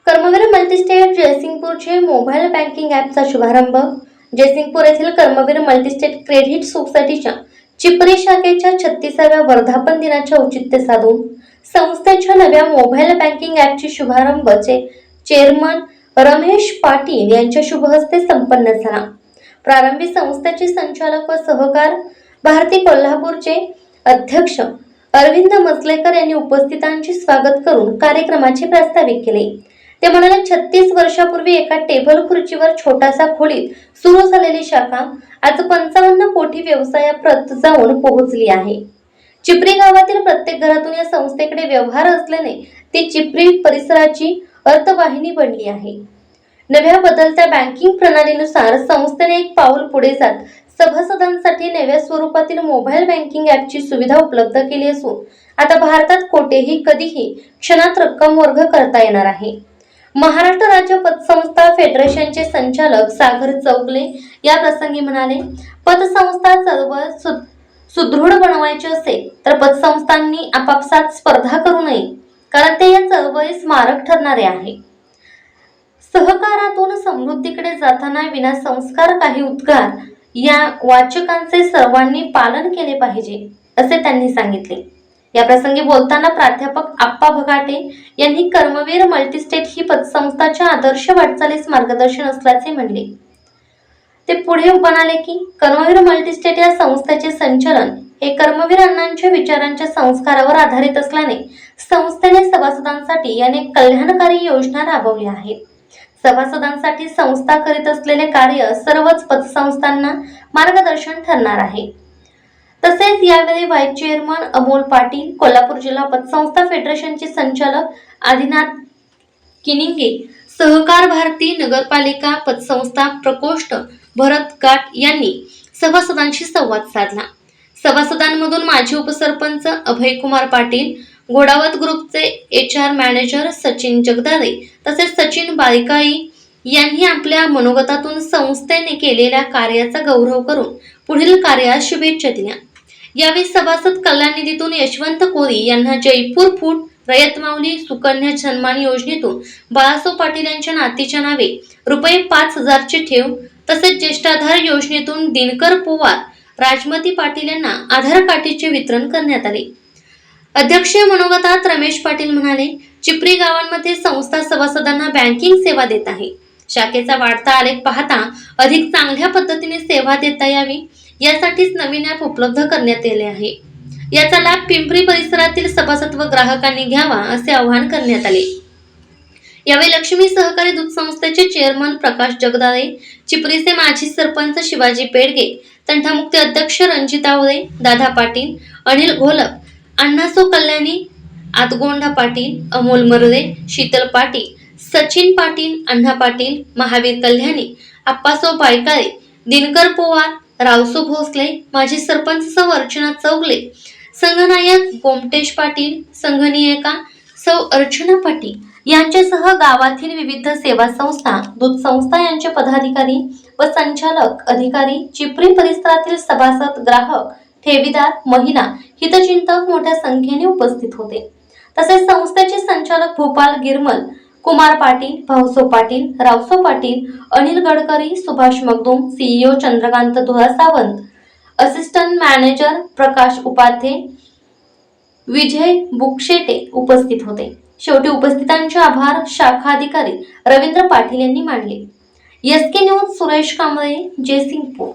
Karmaveer multi-state जयसिंगपूरचे mobile banking ॲपचा शुभारंभ. जयसिंगपूर येथील कर्मवीर मल्टीस्टेट क्रेडिट सोसायटीच्या चिपरी शाखेच्या 36व्या वर्धापन दिनाचे औचित्य साधून संस्थेच्या नव्या mobile banking ॲपची शुभारंभचे chairman Ramesh Patil यांच्या शुभ हस्ते संपन्न झाला. प्रारंभी संस्थेचे संचालक व सहकार भारती कोल्हापूरचे अध्यक्ष अरविंद मसलेकर यांनी उपस्थितांचे स्वागत करून कार्यक्रमाचे प्रास्ताविक केले. ते म्हणाले, 36 वर्षापूर्वी एका टेबल खुर्चीवर छोटासा खोलीत सुरू झालेली शाखा आज 55 कोटी व्यवसायाप्रत जाऊन पोहोचली आहे. चिपरी गावातील प्रत्येक घरातून या संस्थेकडे व्यवहार असल्याने ती चिपरी परिसराची अर्थवाहिनी बनली आहे. नव्या बदलत्या बँकिंग प्रणालीनुसार संस्थेने एक पाऊल पुढे जात सभासदांसाठी नव्या स्वरूपातील मोबाईल बँकिंग ॲपची सुविधा उपलब्ध केली असून आता भारतात कोठेही कधीही क्षणात रक्कम वर्ग करता येणार आहे. महाराष्ट्र राज्य पतसंस्था फेडरेशनचे संचालक सागर चौगले या प्रसंगी म्हणाले, पतसंस्था चळवळ सुदृढ बनवायची असेल तर पतसंस्थांनी आपापसात स्पर्धा करू नये, कारण ते या चळवळीस मारक ठरणारे आहे. सहकारातून समृद्धीकडे जाताना विना संस्कार काही उद्गार या वाचकांचे सर्वांनी पालन केले पाहिजे असे त्यांनी सांगितले. या प्रसंगी बोलताना प्राध्यापक आप्पा भगाटे यांनी कर्मवीर मल्टीस्टेट ही पतसंस्थाच्या आदर्श वाटचालीस मार्गदर्शन असल्याचे म्हणले. ते पुढे म्हणाले की कर्मवीर मल्टीस्टेट या संस्थेचे संचालन हे कर्मवीर अण्णांच्या विचारांच्या संस्कारावर आधारित असल्याने संस्थेने सभासदांसाठी अनेक कल्याणकारी योजना राबवल्या आहेत. सभासदांसाठी संस्था करीत असलेले कार्य सर्वच पतसंस्थांना मार्गदर्शन ठरणार आहे. तसेच यावेळी व्हाईस चेअरमन अमोल पाटील, कोल्हापूर जिल्हा पतसंस्था फेडरेशनचे संचालक आदिनाथ किनिंगे, सहकार भारती नगरपालिका पतसंस्था प्रकोष्ठ भरत गाट यांनी सभासदांशी संवाद साधला. सभासदांमधून माजी उपसरपंच अभयकुमार पाटील, घोडावत ग्रुपचे HR मॅनेजर सचिन जगदाळे तसेच सचिन बाळिकाई यांनी आपल्या मनोगतातून संस्थेने केलेल्या कार्याचा गौरव करून पुढील कार्यास शुभेच्छा दिल्या. यावेळी सभासद कल्याण निधीतून यशवंत कोरी यांना जयपूर फूड, रयत माऊली सुकन्या सन्मान योजनेतून बाळासाहेब पाटील यांच्या नातीच्या नावे ₹5,000 ची ठेव, तसेच ज्येष्ठाधार योजनेतून दिनकर पोवार, राजमती पाटील यांना आधार कार्डचे वितरण करण्यात आले. अध्यक्षीय मनोगतात रमेश पाटील म्हणाले, चिपरी गावांमध्ये संस्था सभासदांना बँकिंग सेवा देत आहे. शाखेचा वाढता आलेख पाहता अधिक चांगल्या पद्धतीने सेवा देता यावी यासाठीच नवीन ॲप उपलब्ध करण्यात आले आहे. याचा लाभ पिंपरी परिसरातील सभासद व ग्राहकांनी घ्यावा असे आवाहन करण्यात आले. यावेळी लक्ष्मी सहकारी दूध संस्थेचे चेअरमन प्रकाश जगदाळे, चिपरीचे माजी सरपंच शिवाजी पेडगे, तंटामुक्ती अध्यक्ष रणजित आवळे, दादा पाटील, अनिल घोलप, अण्णासो कल्याणी, आतगोंडा पाटील, अमोल मर्दे, शीतल पाटील, सचिन पाटील, अण्णा पाटील, महावीर कल्याणी, आप्पासो बायकाळे, दिनकर पोवार, रावसो भोसले, माजी सरपंच सौ अर्चना चौगले, संघनायक गोमटेश पाटील, संघनियका सौ अर्चना पाटील यांच्यासह गावातील विविध सेवा संस्था, दूध संस्था यांचे पदाधिकारी व संचालक अधिकारी, चिपरी परिसरातील सभासद, ग्राहक, ठेवीदार, महिला, हितचिंतक मोठ्या संख्येने उपस्थित होते. तसेच संस्थेचे संचालक भूपाल गिरमल, कुमार पाटील, भाऊसो पाटील, रावसो पाटील, अनिल गडकरी, सुभाष मगदूम, CEO चंद्रकांत धुरा सावंत, असिस्टंट मॅनेजर प्रकाश उपाध्ये, विजय बुकशेटे उपस्थित होते. शेवटी उपस्थितांचे आभार शाखा अधिकारी रवींद्र पाटील यांनी मानले. SK news Suresh Kamble, Jaysingpur.